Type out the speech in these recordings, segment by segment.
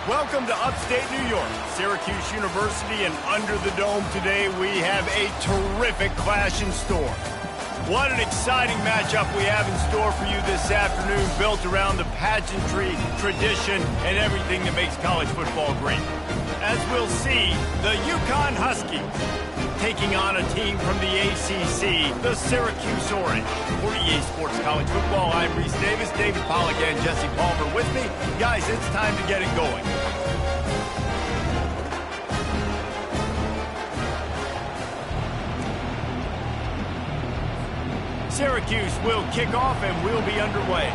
Welcome to upstate New York, Syracuse University, and under the dome today we have a terrific clash in store. What an exciting matchup we have in store for you this afternoon, built around the pageantry, tradition, and everything that makes college football great. As we'll see, the UCONN Huskies taking on a team from the ACC, the Syracuse Orange. For EA Sports College Football, I'm Reese Davis, David Pollack, and Jesse Palmer with me. Guys, it's time to get it going. Syracuse will kick off and we'll be underway.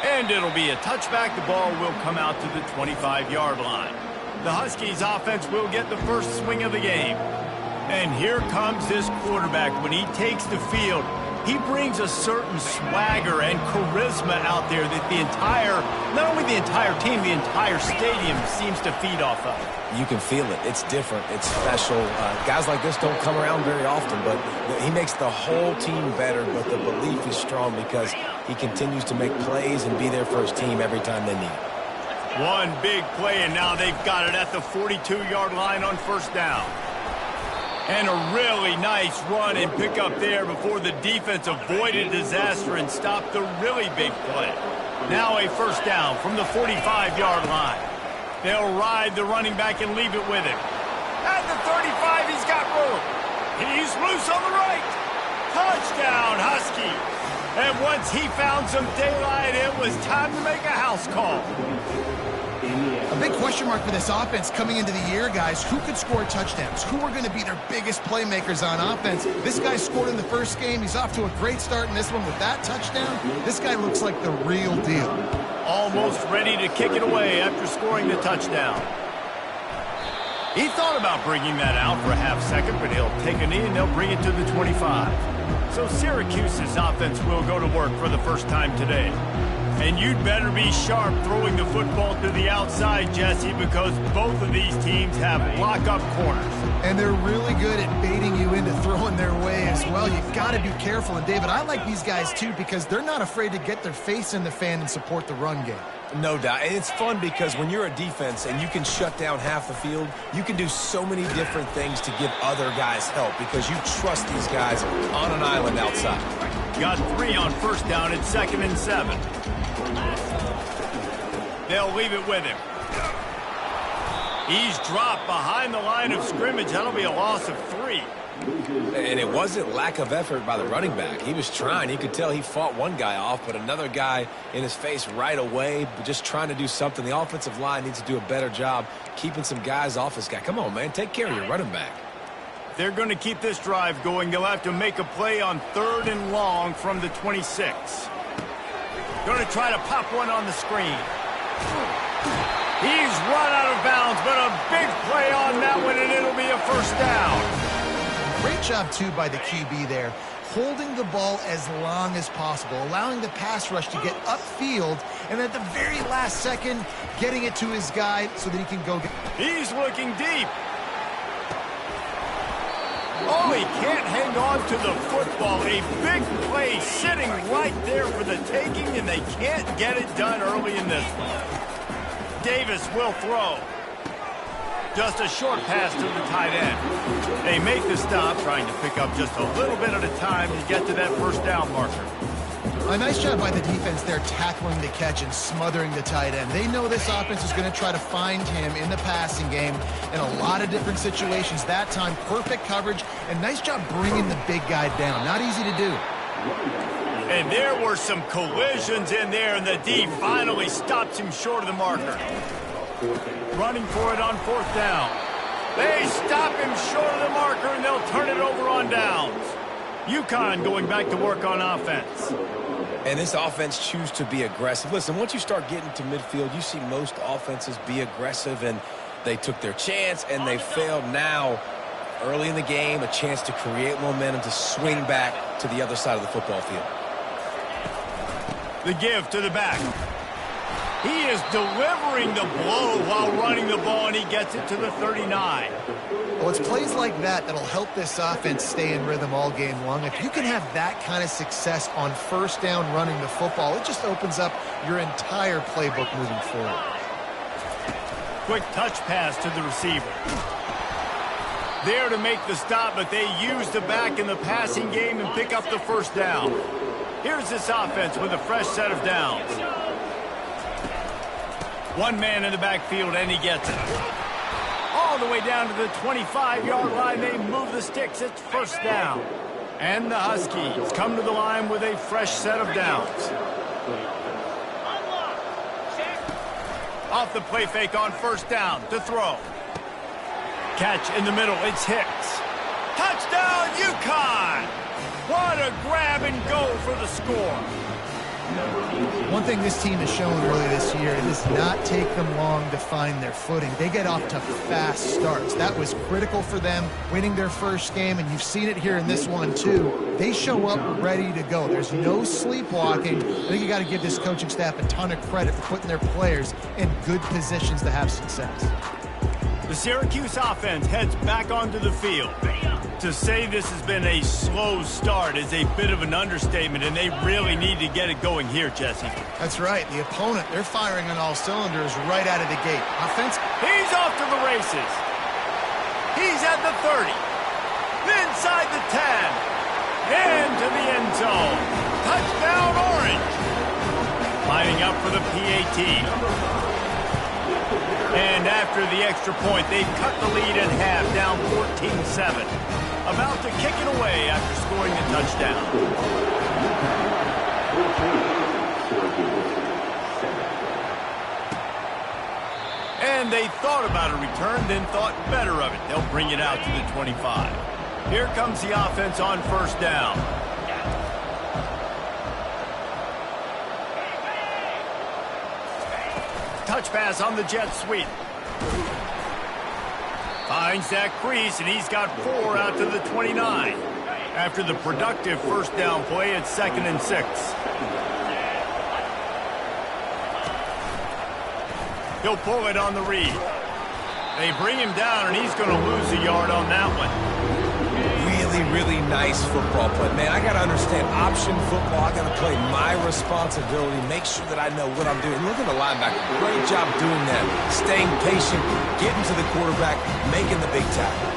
And it'll be a touchback. The ball will come out to the 25-yard line. The Huskies offense will get the first swing of the game. And here comes this quarterback. When he takes the field, he brings a certain swagger and charisma out there that not only the entire team, the entire stadium seems to feed off of. You can feel it. It's different. It's special. Guys like this don't come around very often, but he makes the whole team better, but the belief is strong because he continues to make plays and be there for his team every time they need it. One big play, and now they've got it at the 42-yard line on first down. And a really nice run and pick up there before the defense avoided disaster and stopped the really big play. Now a first down from the 45-yard line. They'll ride the running back and leave it with him. At the 35, he's got room. He's loose on the right. Touchdown, Huskies. And once he found some daylight, it was time to make a house call. A big question mark for this offense coming into the year, guys. Who could score touchdowns? Who are going to be their biggest playmakers on offense? This guy scored in the first game. He's off to a great start in this one with that touchdown. This guy looks like the real deal. Almost ready to kick it away after scoring the touchdown. He thought about bringing that out for a half second, but he'll take a knee and they'll bring it to the 25. So Syracuse's offense will go to work for the first time today. And you'd better be sharp throwing the football to the outside, Jesse, because both of these teams have lock-up corners. And they're really good at baiting you into throwing their way as well. You've got to be careful. And, David, I like these guys, too, because they're not afraid to get their face in the fan and support the run game. No doubt. And it's fun because when you're a defense and you can shut down half the field, you can do so many different things to give other guys help because you trust these guys on an island outside. Got 3 on first down and 2nd and 7. They'll leave it with him. He's dropped behind the line of scrimmage. That'll be a loss of 3. And it wasn't lack of effort by the running back. He was trying. You could tell he fought one guy off, but another guy in his face right away, but just trying to do something. The offensive line needs to do a better job keeping some guys off this guy. Come on, man. Take care of your running back. They're going to keep this drive going. They'll have to make a play on 3rd and long from the 26. Going to try to pop one on the screen. He's run out of bounds, but a big play on that one, and it'll be a first down. Great job, too, by the QB there, holding the ball as long as possible, allowing the pass rush to get upfield, and at the very last second, getting it to his guy so that he can go get. He's looking deep. Oh, he can't hang on to the football. A big play sitting right there for the taking, and they can't get it done early in this one. Davis will throw. Just a short pass to the tight end. They make the stop, trying to pick up just a little bit at a time to get to that first down marker. A nice job by the defense there, tackling the catch and smothering the tight end. They know this offense is going to try to find him in the passing game in a lot of different situations. That time, perfect coverage, and nice job bringing the big guy down. Not easy to do. And there were some collisions in there, and the D finally stops him short of the marker. Running for it on 4th down. They stop him short of the marker, and they'll turn it over on downs. UConn going back to work on offense. And this offense chooses to be aggressive. Listen, once you start getting to midfield, you see most offenses be aggressive, and they took their chance, and they failed. Now, early in the game, a chance to create momentum to swing back to the other side of the football field. The give to the back. He is delivering the blow while running the ball, and he gets it to the 39. Well, it's plays like that that'll help this offense stay in rhythm all game long. If you can have that kind of success on first down running the football, it just opens up your entire playbook moving forward. Quick touch pass to the receiver. There to make the stop, but they use the back in the passing game and pick up the first down. Here's this offense with a fresh set of downs. One man in the backfield, and he gets it. All the way down to the 25-yard line. They move the sticks. It's first down. And the Huskies come to the line with a fresh set of downs. Off the play fake on first down to throw. Catch in the middle. It's Hicks. Touchdown, UConn! What a grab and go for the score. One thing this team has shown early this year, it does not take them long to find their footing. They get off to fast starts. That was critical for them winning their first game, and you've seen it here in this one too. They show up ready to go. There's no sleepwalking. I think you got to give this coaching staff a ton of credit for putting their players in good positions to have success. The Syracuse offense heads back onto the field. To say this has been a slow start is a bit of an understatement, and they really need to get it going here, Jesse. That's right. The opponent, they're firing on all cylinders right out of the gate. Offense. He's off to the races. He's at the 30. Inside the 10. Into the end zone. Touchdown, Orange. Lining up for the PAT. And after the extra point, they've cut the lead in half, down 14-7. About to kick it away after scoring the touchdown. And they thought about a return, then thought better of it. They'll bring it out to the 25. Here comes the offense on first down. Touch pass on the jet sweep. Finds that crease, and he's got 4 out to the 29. After the productive first down play, it's 2nd and 6. He'll pull it on the read. They bring him down, and he's going to lose a yard on that one. Really nice football play. Man, I got to understand option football. I got to play my responsibility, make sure that I know what I'm doing. Look at the linebacker. Great job doing that. Staying patient, getting to the quarterback, making the big tackle.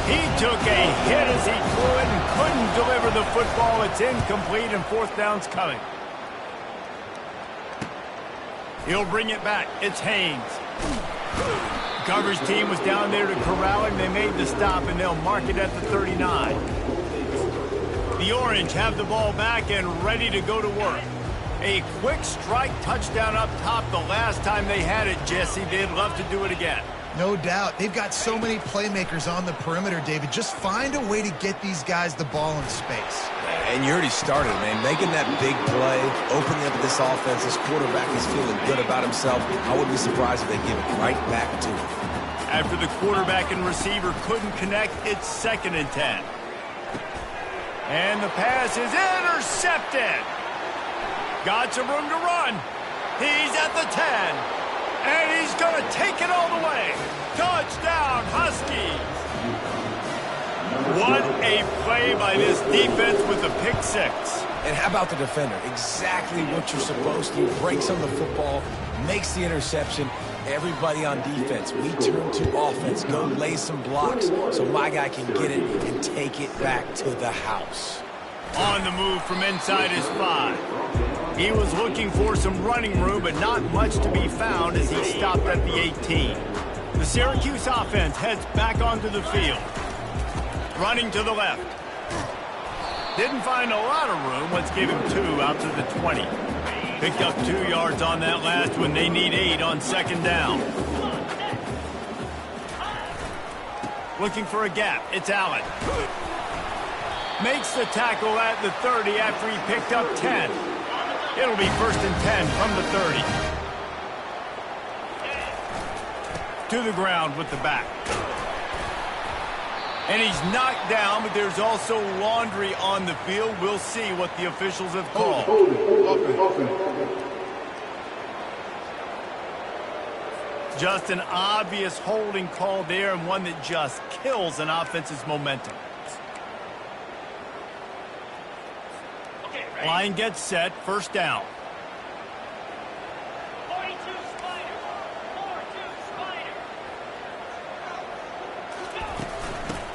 He took a hit as he could and couldn't deliver the football. It's incomplete, and 4th down's coming. He'll bring it back. It's Haynes. Coverage team was down there to corral him. They made the stop, and they'll mark it at the 39. The Orange have the ball back and ready to go to work. A quick strike touchdown up top the last time they had it, Jesse. They'd love to do it again. No doubt. They've got so many playmakers on the perimeter, David. Just find a way to get these guys the ball in space. And you already started, man. Making that big play, opening up this offense. This quarterback is feeling good about himself. I wouldn't be surprised if they give it right back to him. After the quarterback and receiver couldn't connect, it's 2nd and 10. And the pass is intercepted. Got some room to run. He's at the 10. And he's going to take it all the way. Touchdown, Huskies. What a play by this defense with the pick 6. And how about the defender? Exactly what you're supposed to do. Breaks on the football, makes the interception. Everybody on defense, we turn to offense. Go lay some blocks so my guy can get it and take it back to the house. On the move from inside his 5. He was looking for some running room, but not much to be found as he stopped at the 18. The Syracuse offense heads back onto the field. Running to the left. Didn't find a lot of room. Let's give him 2 out to the 20. Picked up 2 yards on that last one. They need 8 on 2nd down. Looking for a gap. It's Allen. Makes the tackle at the 30 after he picked up 10. It'll be 1st and 10 from the 30. To the ground with the back. And he's knocked down, but there's also laundry on the field. We'll see what the officials have called. Just an obvious holding call there, and one that just kills an offense's momentum. Line gets set, first down.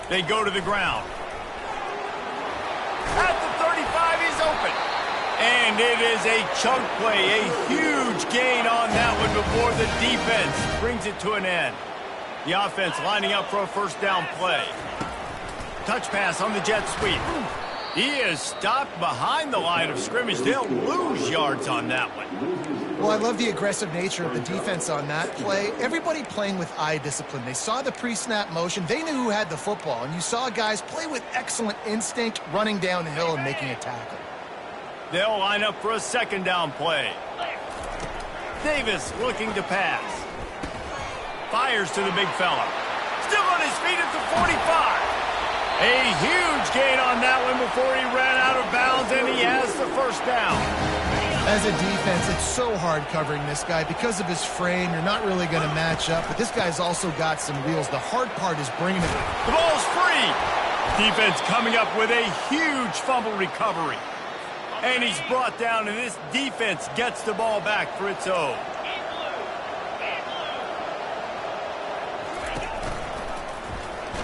They go to the ground. At the 35, he's open. And it is a chunk play, a huge gain on that one before the defense brings it to an end. The offense lining up for a first down play. Touch pass on the jet sweep. He is stopped behind the line of scrimmage. They'll lose yards on that one. Well, I love the aggressive nature of the defense on that play. Everybody playing with eye discipline. They saw the pre-snap motion. They knew who had the football. And you saw guys play with excellent instinct, running down the hill and making a tackle. They'll line up for a second down play. Davis looking to pass. Fires to the big fella. Still on his feet at the 45. A huge gain on that one before he ran out of bounds, and he has the first down. As a defense, it's so hard covering this guy. Because of his frame, you're not really going to match up, but this guy's also got some wheels. The hard part is bringing it. The ball's free. Defense coming up with a huge fumble recovery. And he's brought down, and this defense gets the ball back for its own.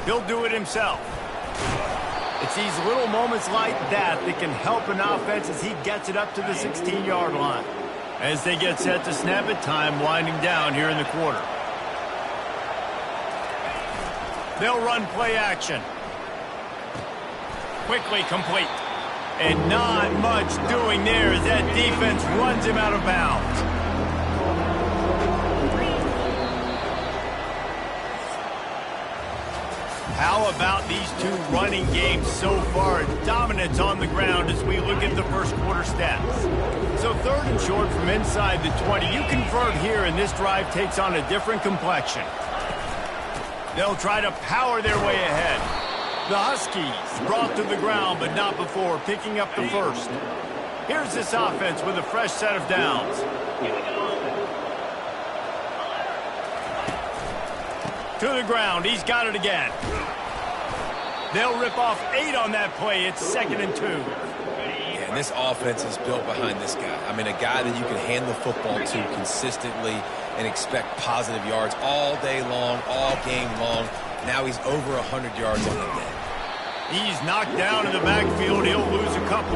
He'll do it himself. It's these little moments like that that can help an offense as he gets it up to the 16-yard line. As they get set to snap it, time winding down here in the quarter. They'll run play action. Quickly complete. And not much doing there as that defense runs him out of bounds. How about these two running games so far? Dominance on the ground as we look at the first quarter stats. So third and short from inside the 20. You convert here and this drive takes on a different complexion. They'll try to power their way ahead. The Huskies brought to the ground, but not before picking up the first. Here's this offense with a fresh set of downs. To the ground, he's got it again. They'll rip off 8 on that play. It's 2nd and 2. Yeah, and this offense is built behind this guy. I mean, a guy that you can hand the football to consistently and expect positive yards all day long, all game long. Now he's over 100 yards on the day. He's knocked down in the backfield. He'll lose a couple.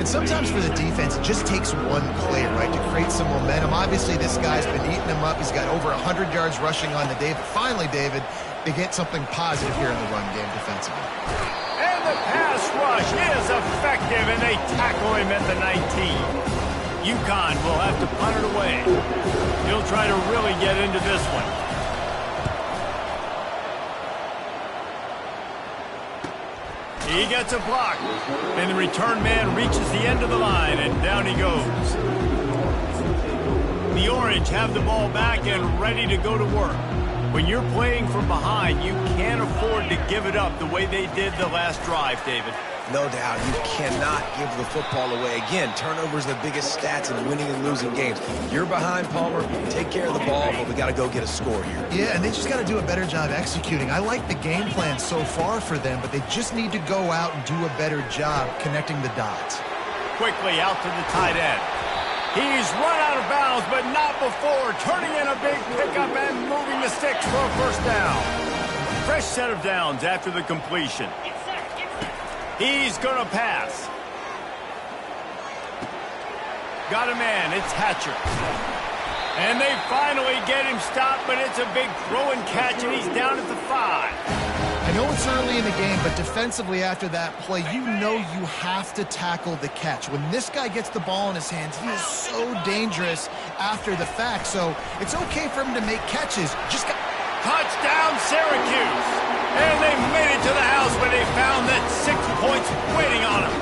And sometimes for the defense, it just takes one play, right, to create some momentum. Obviously, this guy's been eating him up. He's got over 100 yards rushing on the day. But finally, David, they get something positive here in the run game defensively. And the pass rush is effective, and they tackle him at the 19. UConn will have to punt it away. He'll try to really get into this one. He gets a block, and the return man reaches the end of the line, and down he goes. The Orange have the ball back and ready to go to work. When you're playing from behind, you can't afford to give it up the way they did the last drive, David. No doubt, you cannot give the football away. Again, turnovers are the biggest stats in winning and losing games. You're behind, Palmer, take care of the ball, but we got to go get a score here. Yeah, and they just got to do a better job executing. I like the game plan so far for them, but they just need to go out and do a better job connecting the dots. Quickly out to the tight end. He's run out of bounds, but not before turning in a big pickup and moving the sticks for a first down. Fresh set of downs after the completion. He's going to pass. Got a man. It's Hatcher. And they finally get him stopped, but it's a big throw and catch, and he's down at the 5. I know it's early in the game, but defensively after that play, you know you have to tackle the catch. When this guy gets the ball in his hands, he is so dangerous after the fact. So it's okay for him to make catches. Touchdown, Syracuse. And they made it to the house where they found that 6 points waiting on them.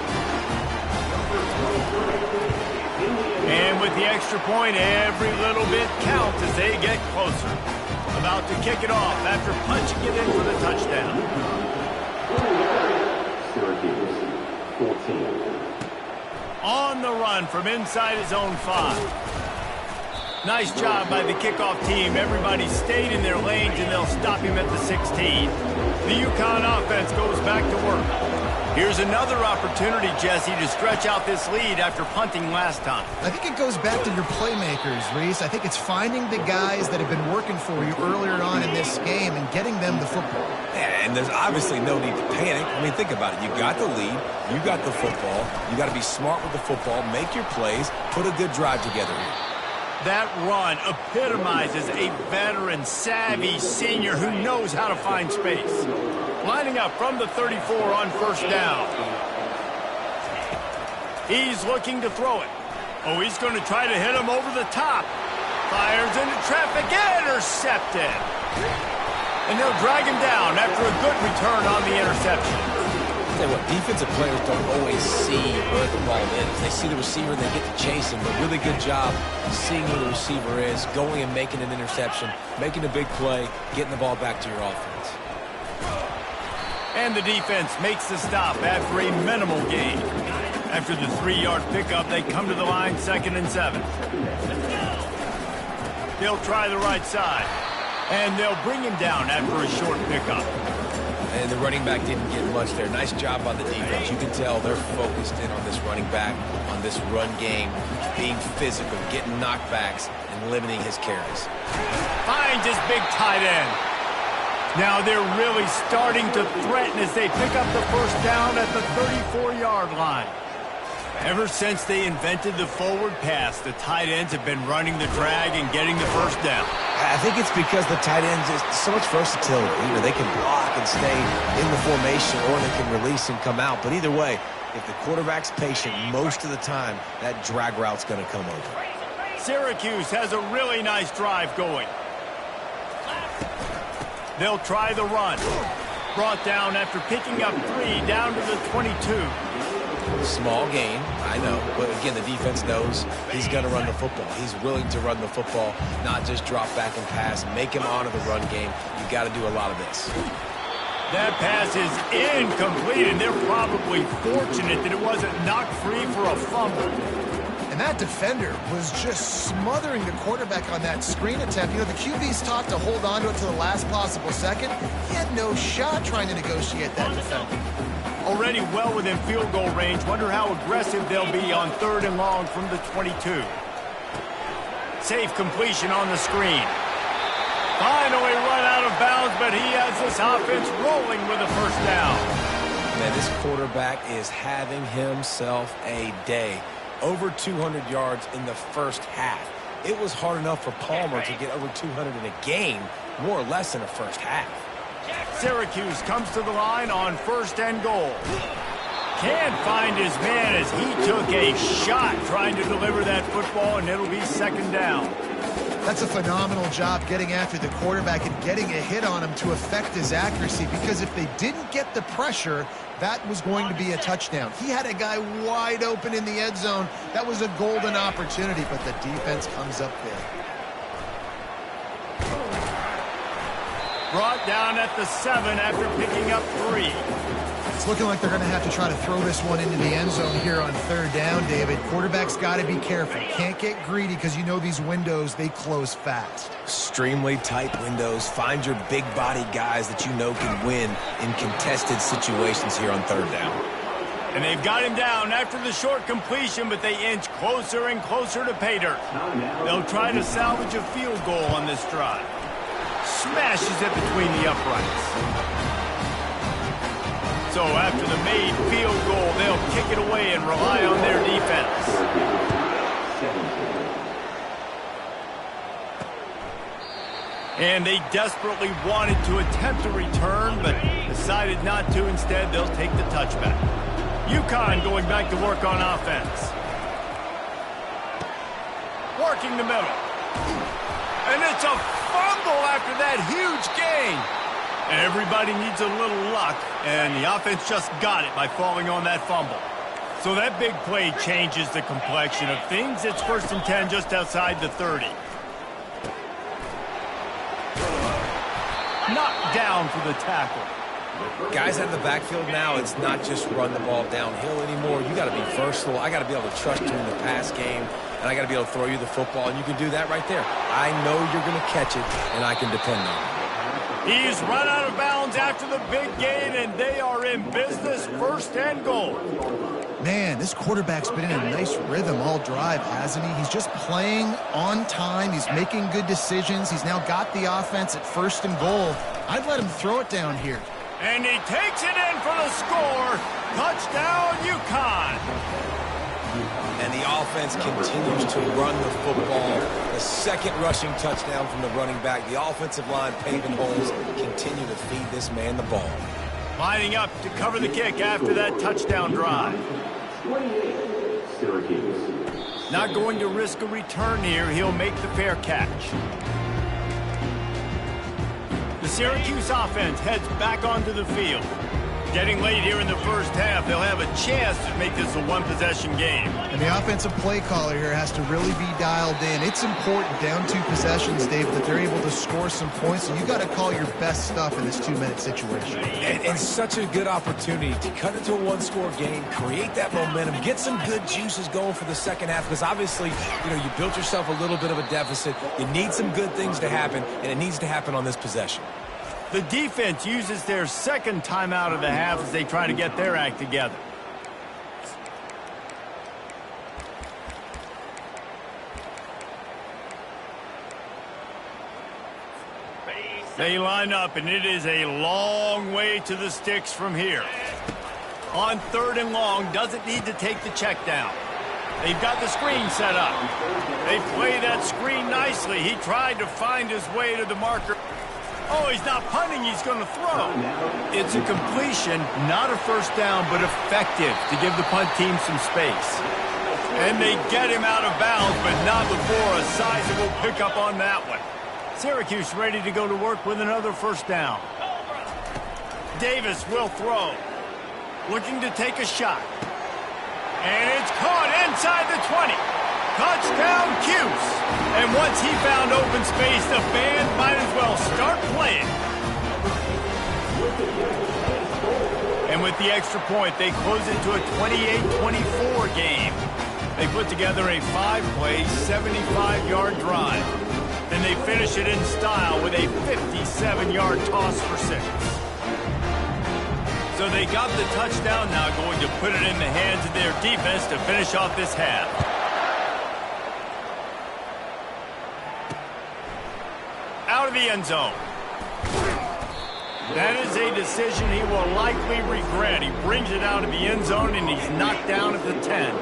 And with the extra point, every little bit counts as they get closer. About to kick it off after punching it in for the touchdown. Syracuse, 14. On the run from inside his own 5. Nice job by the kickoff team. Everybody stayed in their lanes, and they'll stop him at the 16. The UConn offense goes back to work. Here's another opportunity, Jesse, to stretch out this lead after punting last time. I think it goes back to your playmakers, Reese. I think it's finding the guys that have been working for you earlier on in this game and getting them the football. Yeah, and there's obviously no need to panic. I mean, think about it. You got the lead. You got the football. You got to be smart with the football, make your plays, put a good drive together here. That run epitomizes a veteran, savvy senior who knows how to find space. Lining up from the 34 on first down. He's looking to throw it. Oh, he's going to try to hit him over the top. Fires into traffic, intercepted. And they'll drag him down after a good return on the interception. Tell you what, defensive players don't always see where the ball is. They see the receiver and they get to chase him. But really good job seeing where the receiver is, going and making an interception, making a big play, getting the ball back to your offense. And the defense makes the stop after a minimal gain. After the 3-yard pickup, they come to the line 2nd and 7. They'll try the right side. And they'll bring him down after a short pickup. And the running back didn't get much there. Nice job by the defense. You can tell they're focused in on this running back, on this run game, being physical, getting knockbacks, and limiting his carries. Finds his big tight end. Now they're really starting to threaten as they pick up the first down at the 34-yard line. Ever since they invented the forward pass, the tight ends have been running the drag and getting the first down. I think it's because the tight ends is so much versatility. You know, they can block and stay in the formation, or they can release and come out. But either way, if the quarterback's patient most of the time, that drag route's going to come over. Syracuse has a really nice drive going. They'll try the run. Brought down after picking up 3 down to the 22. Small gain, I know, but again, the defense knows he's going to run the football. He's willing to run the football, not just drop back and pass, make him honor the run game. You got to do a lot of this. That pass is incomplete, and they're probably fortunate that it wasn't knocked free for a fumble. And that defender was just smothering the quarterback on that screen attempt. You know, the QB's taught to hold on to it to the last possible second. He had no shot trying to negotiate that defender. Already well within field goal range. Wonder how aggressive they'll be on 3rd and long from the 22. Safe completion on the screen. Finally run out of bounds, but he has this offense rolling with a first down. Man, this quarterback is having himself a day. Over 200 yards in the first half. It was hard enough for Palmer to get over 200 in a game, more or less in the first half. Syracuse comes to the line on 1st and goal. Can't find his man as he took a shot trying to deliver that football, and it'll be 2nd down. That's a phenomenal job getting after the quarterback and getting a hit on him to affect his accuracy, because if they didn't get the pressure, that was going to be a touchdown. He had a guy wide open in the end zone. That was a golden opportunity, but the defense comes up big. Brought down at the 7 after picking up 3. It's looking like they're going to have to try to throw this one into the end zone here on 3rd down, David. Quarterback's got to be careful. Can't get greedy, because you know these windows, they close fast. Extremely tight windows. Find your big body guys that you know can win in contested situations here on 3rd down. And they've got him down after the short completion, but they inch closer and closer to pay dirt. They'll try to salvage a field goal on this drive. Smashes it between the uprights. So after the made field goal, they'll kick it away and rely on their defense. And they desperately wanted to attempt a return, but decided not to. Instead, they'll take the touchback. UConn going back to work on offense. Working the middle. And it's a fumble after that huge gain. Everybody needs a little luck, and the offense just got it by falling on that fumble. So that big play changes the complexion of things. It's 1st and 10 just outside the 30. Knocked down for the tackle. Guys out of the backfield now, it's not just run the ball downhill anymore. You got to be versatile. I got to be able to trust you in the pass game. and I got to be able to throw you the football, and you can do that right there. I know you're going to catch it, and I can depend on it. He's run out of bounds after the big gain, and they are in business, 1st and goal. Man, this quarterback's been in a nice rhythm all drive, hasn't he? He's just playing on time. He's making good decisions. He's now got the offense at 1st and goal. I'd let him throw it down here. And he takes it in for the score. Touchdown, UConn. And the offense continues to run the football. The 2nd rushing touchdown from the running back. The offensive line paving holes. Continue to feed this man the ball. Lining up to cover the kick after that touchdown drive. 28, Syracuse. Not going to risk a return here. He'll make the fair catch. The Syracuse offense heads back onto the field. Getting late here in the 1st half, they'll have a chance to make this a one-possession game. And the offensive play caller here has to really be dialed in. It's important down 2 possessions, Dave, that they're able to score some points, and you got to call your best stuff in this 2-minute situation. And such a good opportunity to cut into a 1-score game, create that momentum, get some good juices going for the 2nd half, because obviously, you built yourself a little bit of a deficit. You need some good things to happen, and it needs to happen on this possession. The defense uses their 2nd timeout of the half as they try to get their act together. They line up, and it is a long way to the sticks from here. On 3rd and long, doesn't need to take the check down. They've got the screen set up. They play that screen nicely. He tried to find his way to the marker. Oh, he's not punting, he's going to throw. It's a completion, not a 1st down, but effective to give the punt team some space. And they get him out of bounds, but not before a sizable pickup on that one. Syracuse ready to go to work with another 1st down. Davis will throw. Looking to take a shot. And it's caught inside the 20. Touchdown, Cuse. And once he found open space, the fans might as well start playing. And with the extra point, they close it to a 28-24 game. They put together a 5-play, 75-yard drive. And they finish it in style with a 57-yard toss for 6. So they got the touchdown, now going to put it in the hands of their defense to finish off this half. Out of the end zone. That is a decision he will likely regret. He brings it out of the end zone, and he's knocked down at the 10.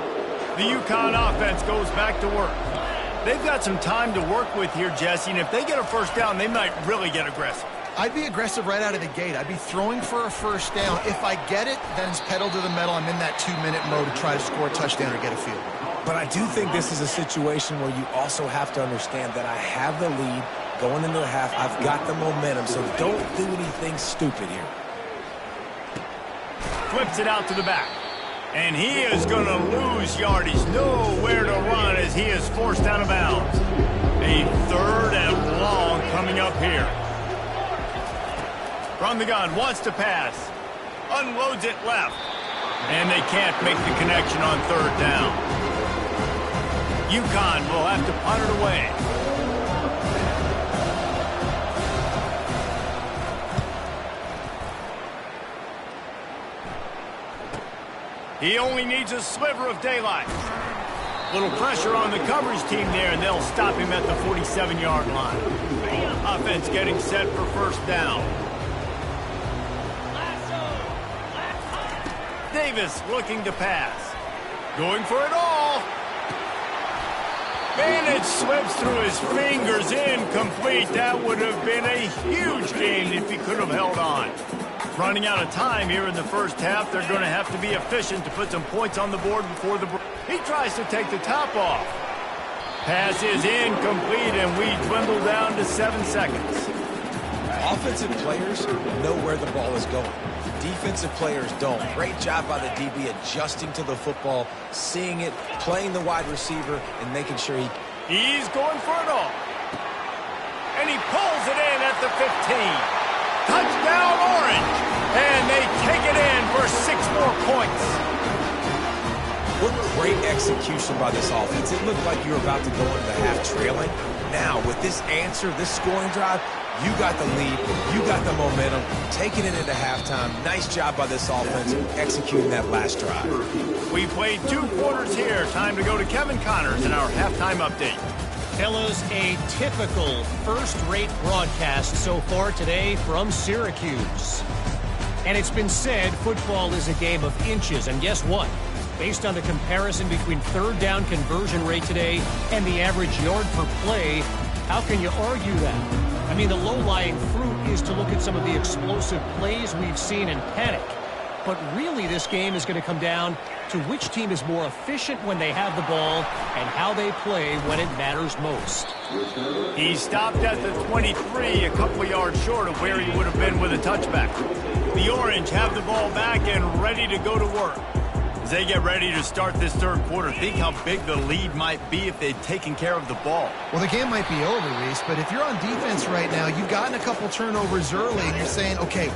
The UConn offense goes back to work. They've got some time to work with here, Jesse, and if they get a 1st down, they might really get aggressive. I'd be aggressive right out of the gate. I'd be throwing for a 1st down. If I get it, then it's pedal to the metal. I'm in that 2-minute mode to try to score a touchdown or get a field goal. But I do think this is a situation where you also have to understand that I have the lead going into the half. I've got the momentum, so don't do anything stupid here. Flips it out to the back. And he is going to lose yardage. Nowhere to run as he is forced out of bounds. A 3rd and long coming up here. From the gun, wants to pass. Unloads it left. And they can't make the connection on 3rd down. UConn will have to punt it away. He only needs a sliver of daylight. Little pressure on the coverage team there, and they'll stop him at the 47-yard line. Offense getting set for 1st down. Davis looking to pass. Going for it all. Man, it slips through his fingers. Incomplete. That would have been a huge gain if he could have held on. Running out of time here in the 1st half. They're going to have to be efficient to put some points on the board before the break. He tries to take the top off. Pass is incomplete, and we dwindle down to 7 seconds. Offensive players know where the ball is going. Defensive players don't. Great job by the DB adjusting to the football, seeing it, playing the wide receiver, and making sure he's going for it all. And he pulls it in at the 15. Touchdown, Orange. And they take it in for 6 more points. What great execution by this offense. It looked like you were about to go into the half trailing. Now, with this answer, this scoring drive, you got the lead, you got the momentum, taking it into halftime. Nice job by this offense executing that last drive. We played 2 quarters here. Time to go to Kevin Connors in our halftime update. Fellas, a typical first-rate broadcast so far today from Syracuse. And it's been said football is a game of inches, and guess what? Based on the comparison between third down conversion rate today and the average yard per play, how can you argue that? I mean, the low-lying fruit is to look at some of the explosive plays we've seen and panic. But really, this game is going to come down to which team is more efficient when they have the ball and how they play when it matters most. He stopped at the 23, a couple of yards short of where he would have been with a touchback. The Orange have the ball back and ready to go to work. As they get ready to start this third quarter, think how big the lead might be if they'd taken care of the ball. Well, the game might be over, Reese, but if you're on defense right now, you've gotten a couple turnovers early, and you're saying, okay,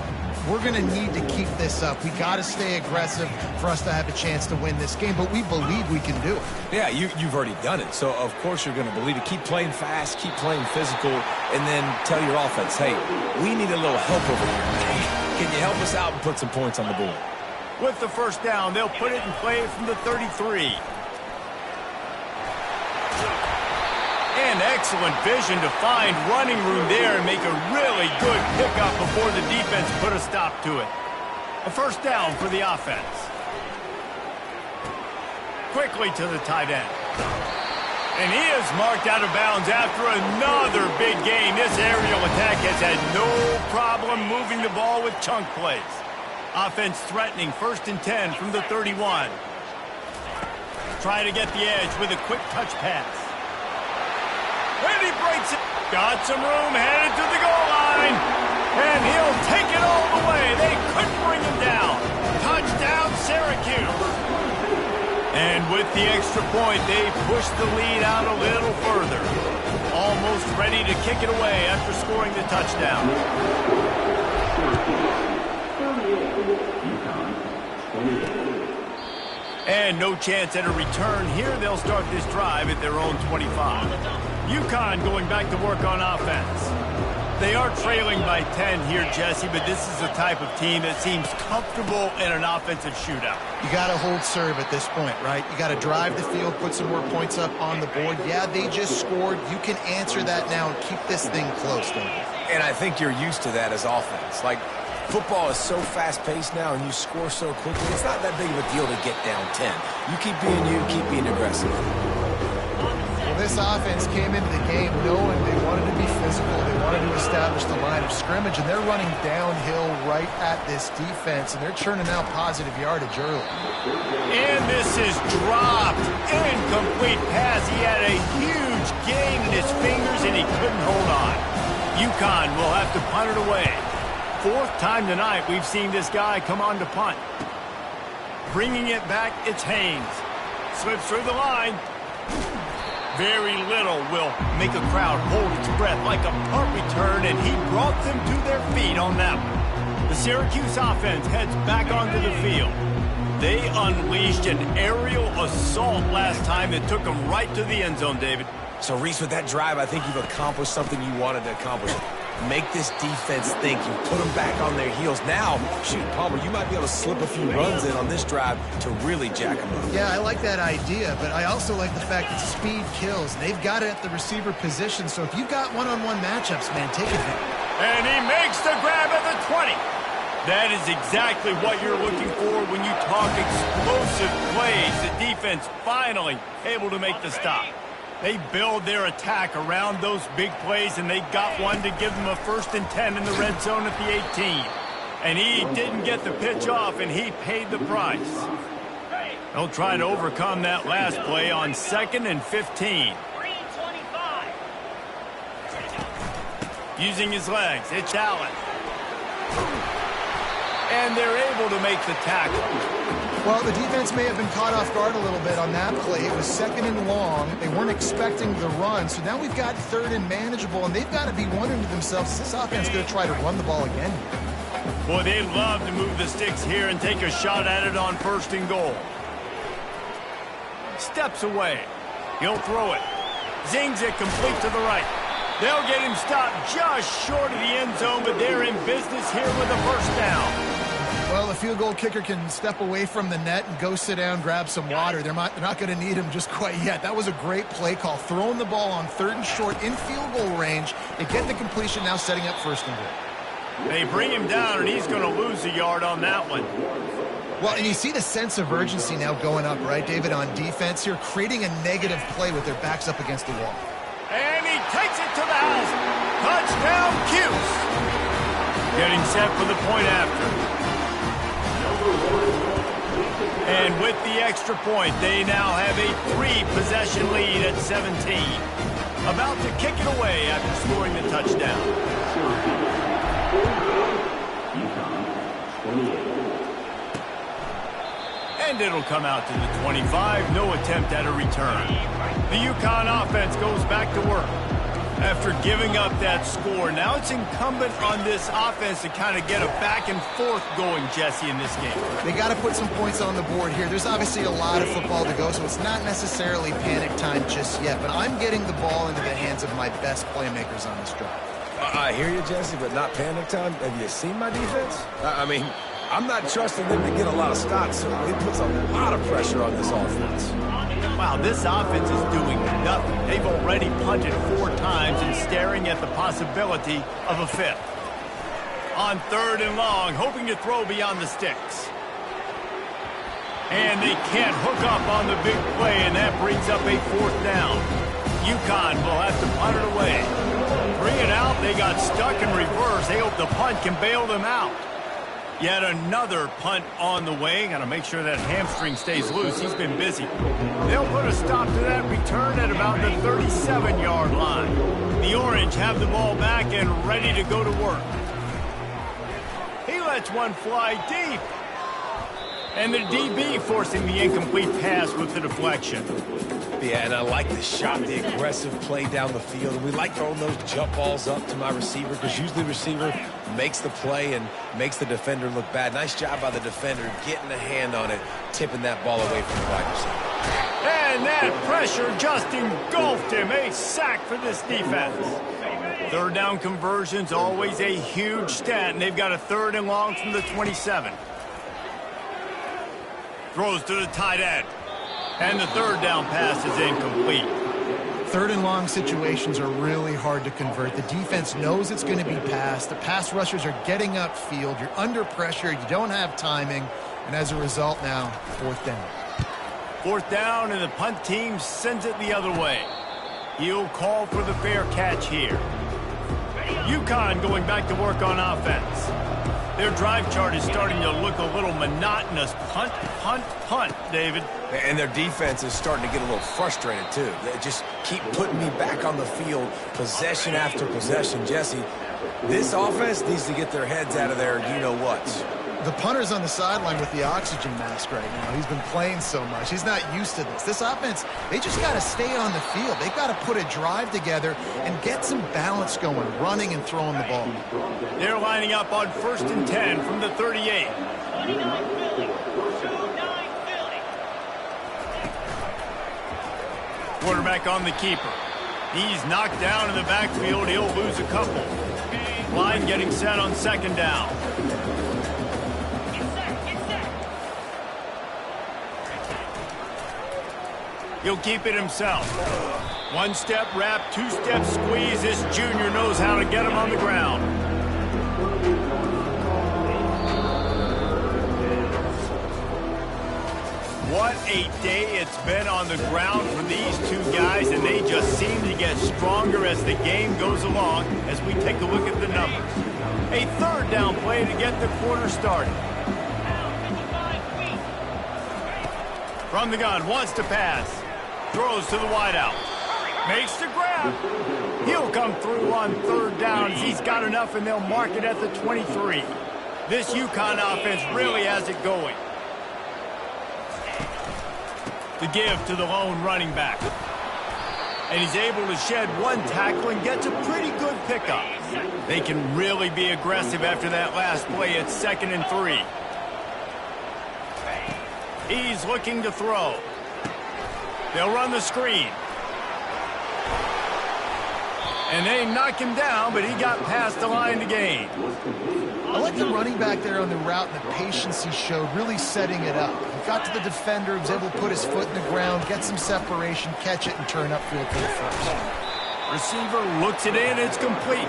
we're going to need to keep this up. We got to stay aggressive for us to have a chance to win this game, but we believe we can do it. Yeah, you've already done it, so of course you're going to believe it. Keep playing fast, keep playing physical, and then tell your offense, hey, we need a little help over here, man. Can you help us out and put some points on the board? With the first down, they'll put it in play from the 33. And excellent vision to find running room there and make a really good pickup before the defense put a stop to it. A first down for the offense. Quickly to the tight end. And he is marked out of bounds after another big game. This aerial attack has had no problem moving the ball with chunk plays. Offense threatening, 1st and 10 from the 31. Try to get the edge with a quick touch pass. And he breaks it. Got some room, headed to the goal line. And he'll take it all the way. They couldn't bring him down. Touchdown, Syracuse. And with the extra point, they push the lead out a little further. Almost ready to kick it away after scoring the touchdown. And no chance at a return here. They'll start this drive at their own 25. UConn going back to work on offense. They are trailing by 10 here, Jesse, but this is the type of team that seems comfortable in an offensive shootout. You got to hold serve at this point, right? You got to drive the field, put some more points up on the board. Yeah, they just scored. You can answer that now and keep this thing close, don't you? And I think you're used to that as offense. Like, football is so fast-paced now, and you score so quickly, it's not that big of a deal to get down 10. You keep being aggressive. Well, this offense came into the game knowing they wanted to be physical. They wanted to establish the line of scrimmage, and they're running downhill right at this defense, and they're churning out positive yardage early. And this is dropped. Incomplete pass. He had a huge gain in his fingers, and he couldn't hold on. UConn will have to punt it away. 4th time tonight we've seen this guy come on to punt. Bringing it back, it's Haynes. Slips through the line. Very little will make a crowd hold its breath like a punt return, and he brought them to their feet on that one. The Syracuse offense heads back onto the field. They unleashed an aerial assault last time that took them right to the end zone, David. So, Reese, with that drive, I think you've accomplished something you wanted to accomplish. Make this defense think. You put them back on their heels. Now, shoot, Palmer, you might be able to slip a few runs in on this drive to really jack them up. Yeah, I like that idea, but I also like the fact that speed kills. They've got it at the receiver position, so if you've got one-on-one matchups, man, take advantage. And he makes the grab at the 20. That is exactly what you're looking for when you talk explosive plays. The defense finally able to make the stop. They build their attack around those big plays, and they got one to give them a 1st and 10 in the red zone at the 18. And he didn't get the pitch off, and he paid the price. They'll try to overcome that last play on 2nd and 15. Using his legs, it's Allen. And they're able to make the tackle. Well, the defense may have been caught off guard a little bit on that play. It was 2nd and long. They weren't expecting the run. So now we've got 3rd and manageable, and they've got to be wondering to themselves, is this offense going to try to run the ball again here? Boy, they love to move the sticks here and take a shot at it on 1st and goal. Steps away. He'll throw it. Zings it complete to the right. They'll get him stopped just short of the end zone, but they're in business here with a first down. Well, the field goal kicker can step away from the net and go sit down, grab some water. They're not going to need him just quite yet. That was a great play call. Throwing the ball on 3rd and short in field goal range. They get the completion, now setting up 1st and goal. They bring him down, and he's going to lose a yard on that one. Well, and you see the sense of urgency now going up, right, David, on defense here, creating a negative play with their backs up against the wall. And he takes it to the house. Touchdown, Cuse. Getting set for the point after. And with the extra point, they now have a 3-possession lead at 17. About to kick it away after scoring the touchdown. UCONN 28. And it'll come out to the 25. No attempt at a return. The UConn offense goes back to work. After giving up that score, now it's incumbent on this offense to kind of get a back and forth going, Jesse, in this game. They got to put some points on the board here. There's obviously a lot of football to go, so it's not necessarily panic time just yet, but I'm getting the ball into the hands of my best playmakers on this drive. I hear you, Jesse, but not panic time. Have you seen my defense? I mean, I'm not trusting them to get a lot of stops, so it puts a lot of pressure on this offense. Wow, this offense is doing nothing. They've already punted 4 times and staring at the possibility of a 5th. On 3rd and long, hoping to throw beyond the sticks. And they can't hook up on the big play, and that brings up a 4th down. UConn will have to punt it away. Bring it out. They got stuck in reverse. They hope the punt can bail them out. Yet another punt on the way. Got to make sure that hamstring stays loose. He's been busy. They'll put a stop to that return at about the 37-yard line. The Orange have the ball back and ready to go to work. He lets one fly deep. And the DB forcing the incomplete pass with the deflection. Yeah, and I like the shot, the aggressive play down the field. And we like throwing those jump balls up to my receiver because usually the receiver makes the play and makes the defender look bad. Nice job by the defender getting a hand on it, tipping that ball away from the wide receiver. And that pressure just engulfed him. A sack for this defense. 3rd down conversion's always a huge stat, and they've got a 3rd and long from the 27. Throws to the tight end. And the 3rd down pass is incomplete. 3rd and long situations are really hard to convert. The defense knows it's going to be passed. The pass rushers are getting upfield. You're under pressure. You don't have timing. And as a result now, 4th down. 4th down, and the punt team sends it the other way. He'll call for the fair catch here. UConn going back to work on offense. Their drive chart is starting to look a little monotonous. Punt, punt, punt, David. And their defense is starting to get a little frustrated, too. They just keep putting me back on the field, possession after possession. Jesse, this offense needs to get their heads out of their you-know-whats. The punter's on the sideline with the oxygen mask right now. He's been playing so much. He's not used to this. This offense, they just got to stay on the field. They've got to put a drive together and get some balance going, running and throwing the ball. They're lining up on 1st and 10 from the 38. Quarterback on the keeper. He's knocked down in the backfield. He'll lose a couple. Line getting set on 2nd down. He'll keep it himself. 1-step wrap, 2-step squeeze. This junior knows how to get him on the ground. What a day it's been on the ground for these 2 guys, and they just seem to get stronger as the game goes along as we take a look at the numbers. A 3rd down play to get the quarter started. From the gun, wants to pass. Throws to the wideout. Makes the grab. He'll come through on 3rd down. He's got enough, and they'll mark it at the 23. This UConn offense really has it going. The give to the lone running back. And he's able to shed 1 tackle and gets a pretty good pickup. They can really be aggressive after that last play. It's 2nd and 3. He's looking to throw. They'll run the screen. And they knock him down, but he got past the line to gain. I like the running back there on the route and the patience he showed, really setting it up. He got to the defender, was able to put his foot in the ground, get some separation, catch it, and turn upfield for the first. Receiver looks it in, it's complete.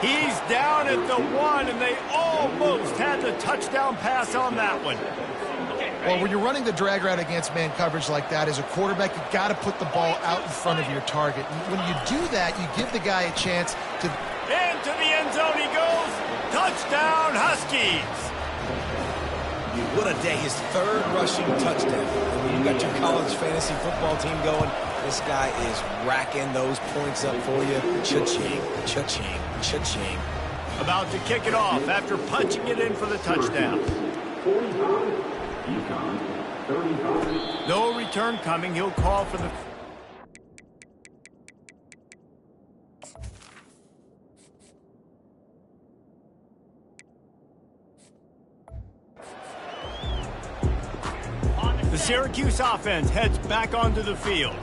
He's down at the 1, and they almost had the touchdown pass on that one. Well, when you're running the drag route against man coverage like that, as a quarterback, you've got to put the ball out in front of your target. And when you do that, you give the guy a chance to... Into the end zone he goes. Touchdown, Huskies. What a day. His 3rd rushing touchdown. And when you got your college fantasy football team going, this guy is racking those points up for you. Cha-ching, cha-ching, cha-ching. About to kick it off after punching it in for the touchdown. 45. UCONN, 35. No return coming. He'll call for the... The Syracuse offense heads back onto the field.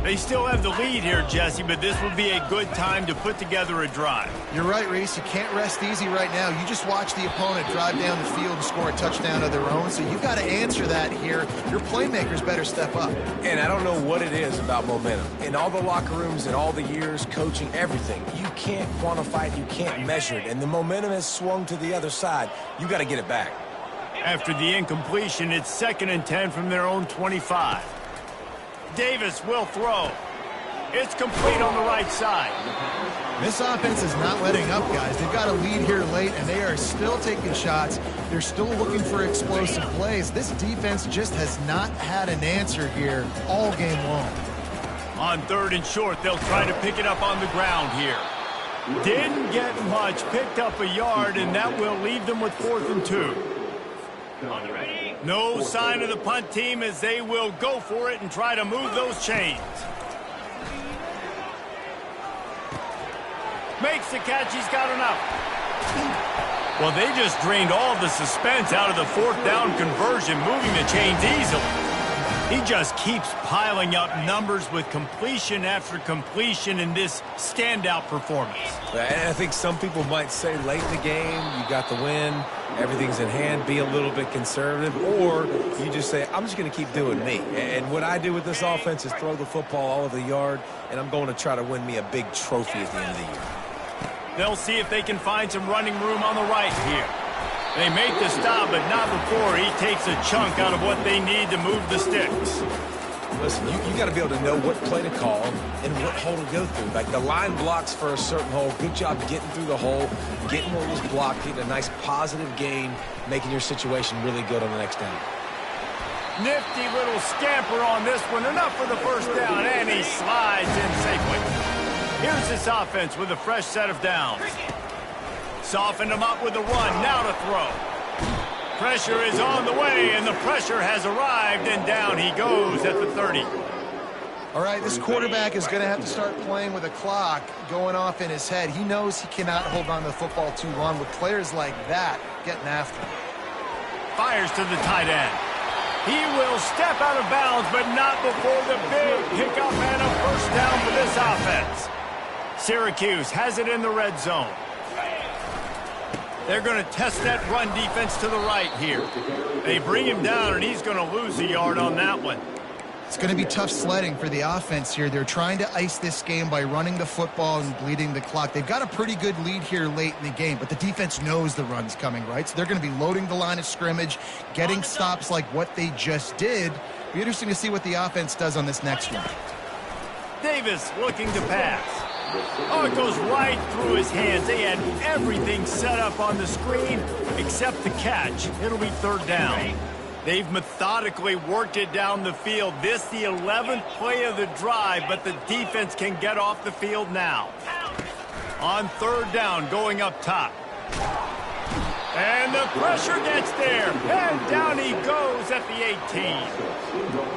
They still have the lead here, Jesse, but this would be a good time to put together a drive. You're right, Reese. You can't rest easy right now. You just watch the opponent drive down the field and score a touchdown of their own, so you've got to answer that here. Your playmakers better step up. And I don't know what it is about momentum. In all the locker rooms and all the years, coaching, everything, you can't quantify it, you can't measure it. And the momentum has swung to the other side. You got to get it back. After the incompletion, it's 2nd and 10 from their own 25. Davis will throw. It's complete on the right side. This offense is not letting up, guys. They've got a lead here late, and they are still taking shots. They're still looking for explosive plays. This defense just has not had an answer here all game long. On 3rd and short, they'll try to pick it up on the ground here. Didn't get much, picked up a yard, and that will leave them with 4th and 2. No sign of the punt team as they will go for it and try to move those chains. Makes the catch, he's got enough. Well, they just drained all the suspense out of the 4th down conversion, moving the chains easily. He just keeps piling up numbers with completion after completion in this standout performance. And I think some people might say late in the game, you got the win, everything's in hand, be a little bit conservative, or you just say, I'm just going to keep doing me. And what I do with this offense is throw the football all over the yard, and I'm going to try to win me a big trophy at the end of the year. They'll see if they can find some running room on the right here. They make the stop, but not before he takes a chunk out of what they need to move the sticks. Listen, you got to be able to know what play to call and what hole to go through. Like the line blocks for a certain hole. Good job getting through the hole, getting what was blocked, getting a nice positive gain, making your situation really good on the next down. Nifty little scamper on this one. Enough for the first down, and he slides in safely. Here's this offense with a fresh set of downs. Softened him up with a run, now to throw. Pressure is on the way, and the pressure has arrived, and down he goes at the 30. All right, this quarterback is going to have to start playing with a clock going off in his head. He knows he cannot hold on to the football too long with players like that getting after him. Fires to the tight end. He will step out of bounds, but not before the big pickup and a first down for this offense. Syracuse has it in the red zone. They're going to test that run defense to the right here. They bring him down, and he's going to lose a yard on that one. It's going to be tough sledding for the offense here. They're trying to ice this game by running the football and bleeding the clock. They've got a pretty good lead here late in the game, but the defense knows the run's coming, right? So they're going to be loading the line of scrimmage, getting stops like what they just did. Be interesting to see what the offense does on this next one. Davis looking to pass. Oh, it goes right through his hands. They had everything set up on the screen except the catch. It'll be 3rd down. They've methodically worked it down the field. This the 11th play of the drive, but the defense can get off the field now. On 3rd down, going up top. And the pressure gets there. And down he goes at the 18.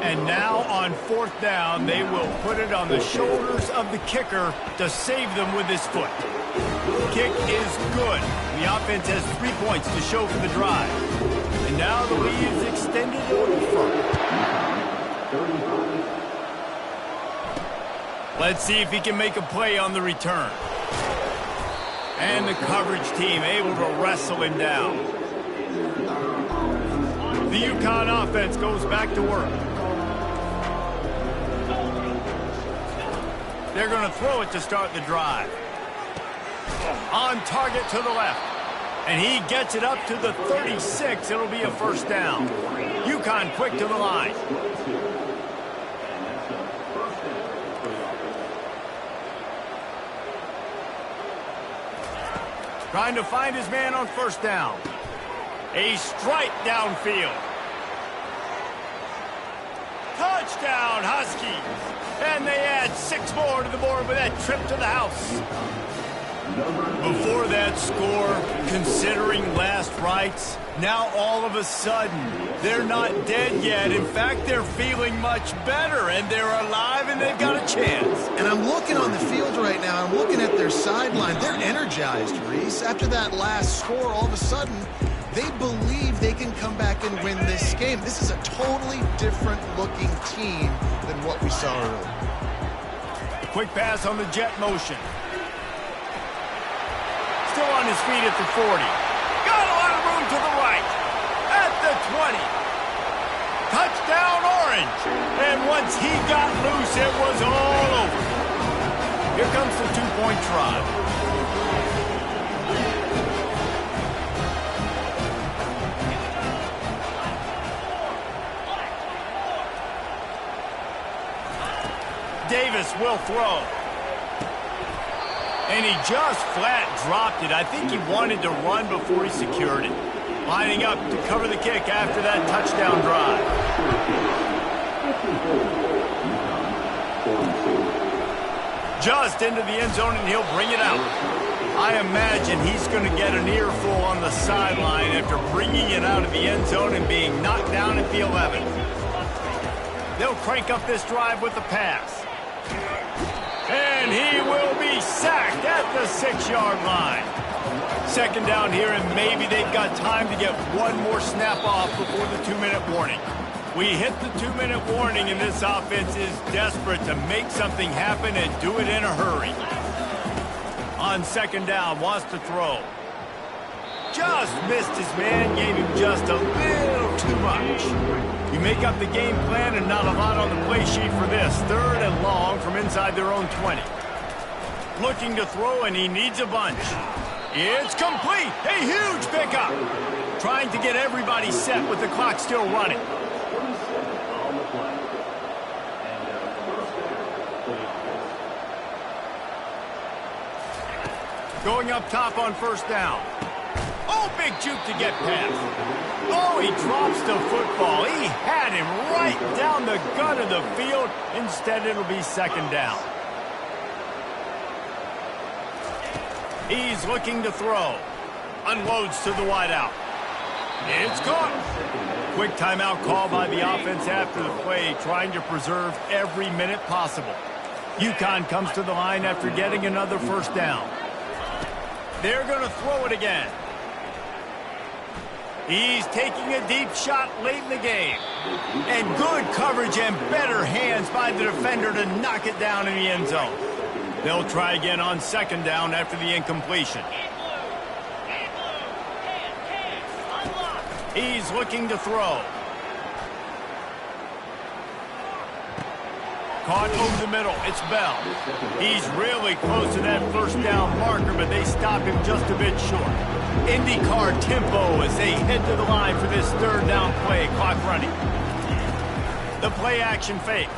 And now on 4th down, they will put it on the shoulders of the kicker to save them with his foot. Kick is good. The offense has 3 points to show for the drive. And now the lead is extended a little further. Let's see if he can make a play on the return. And the coverage team able to wrestle him down. The UConn offense goes back to work. They're going to throw it to start the drive. On target to the left. And he gets it up to the 36. It'll be a first down. UConn quick to the line. Trying to find his man on first down. A strike downfield. Touchdown, Huskies. And they add 6 more to the board with that trip to the house. Before that score, considering last rites, now all of a sudden, they're not dead yet. In fact, they're feeling much better, and they're alive, and they've got a chance. And I'm looking on the field right now. I'm looking at their sideline. They're energized, Reese. After that last score, all of a sudden, they believe they can come back and win this game. This is a totally different-looking team than what we saw earlier. Quick pass on the jet motion. Still on his feet at the 40. Got a lot of room to the right. At the 20. Touchdown, Orange. And once he got loose, it was all over. Here comes the 2-point try. Davis will throw. And he just flat dropped it. I think he wanted to run before he secured it. Lining up to cover the kick after that touchdown drive. Just into the end zone, and he'll bring it out. I imagine he's going to get an earful on the sideline after bringing it out of the end zone and being knocked down at the 11. They'll crank up this drive with the pass. And he will be sacked at the 6-yard line. Second down here, and maybe they've got time to get one more snap off before the 2-minute warning. We hit the 2-minute warning, and this offense is desperate to make something happen and do it in a hurry. On second down, wants to throw. Just missed his man, gave him just a little too much. You make up the game plan and not a lot on the play sheet for this. 3rd and long from inside their own 20. Looking to throw, and he needs a bunch. It's complete. A huge pickup. Trying to get everybody set with the clock still running. Going up top on first down. Oh, big juke to get past. Oh, he drops the football. He had him right down the gut of the field. Instead, it'll be second down. He's looking to throw. Unloads to the wideout. It's caught. Quick timeout call by the offense after the play, trying to preserve every minute possible. UConn comes to the line after getting another first down. They're going to throw it again. He's taking a deep shot late in the game. And good coverage and better hands by the defender to knock it down in the end zone. They'll try again on second down after the incompletion. He's looking to throw. Caught over the middle. It's Bell. He's really close to that first down marker, but they stop him just a bit short. IndyCar tempo as they head to the line for this third down play. Clock running. The play action fake.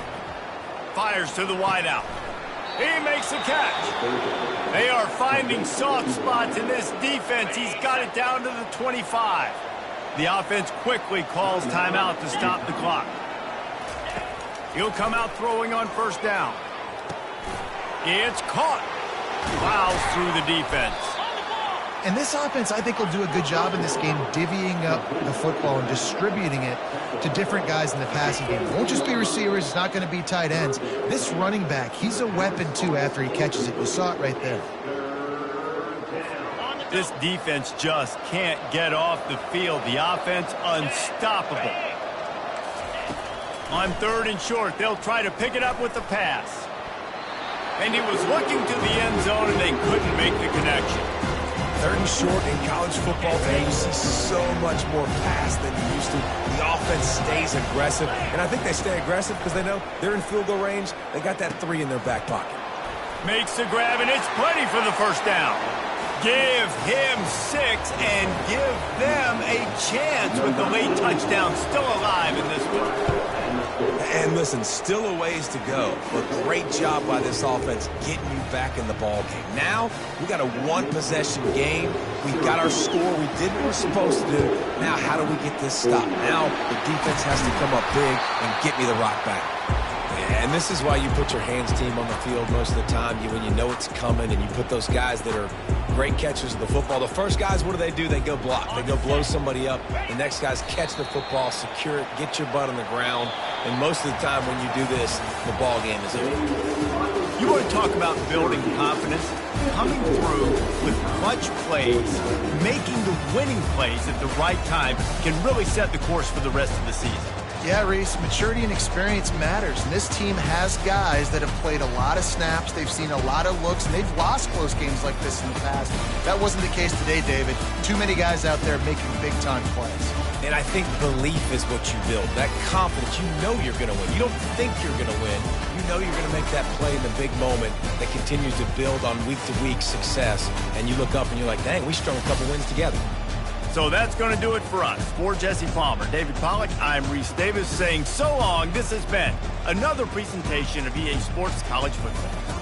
Fires to the wideout. He makes the catch. They are finding soft spots in this defense. He's got it down to the 25. The offense quickly calls timeout to stop the clock. He'll come out throwing on first down. It's caught. Plows through the defense. And this offense, I think, will do a good job in this game divvying up the football and distributing it to different guys in the passing game. It won't just be receivers. It's not going to be tight ends. This running back, he's a weapon, too, after he catches it. You saw it right there. This defense just can't get off the field. The offense unstoppable. On third and short, they'll try to pick it up with the pass. And he was looking to the end zone, and they couldn't make the connection. 3rd and short in college football today, you see so much more pass than you used to. The offense stays aggressive, and I think they stay aggressive because they know they're in field goal range. They got that 3 in their back pocket. Makes the grab, and it's plenty for the first down. Give him 6 and give them a chance with the late touchdown still alive in this one. And listen, still a ways to go, but great job by this offense getting you back in the ball game. Now, we got a 1-possession game. We got our score we did what we're supposed to do. Now, how do we get this stopped? Now, the defense has to come up big and get me the rock back. And this is why you put your hands team on the field most of the time, when you know it's coming, and you put those guys that are great catchers of the football. The first guys, what do? They go block. They go blow somebody up. The next guys catch the football, secure it, get your butt on the ground. And most of the time when you do this, the ball game is over. You want to talk about building confidence? Coming through with clutch plays, making the winning plays at the right time can really set the course for the rest of the season. Yeah, Reese, maturity and experience matters, and this team has guys that have played a lot of snaps, they've seen a lot of looks, and they've lost close games like this in the past. That wasn't the case today, David. Too many guys out there making big-time plays. And I think belief is what you build, that confidence. You know you're going to win. You don't think you're going to win. You know you're going to make that play in the big moment that continues to build on week-to-week success, and you look up and you're like, dang, we strung a couple wins together. So that's going to do it for us. For Jesse Palmer, David Pollack, I'm Reese Davis saying so long. This has been another presentation of EA Sports College Football.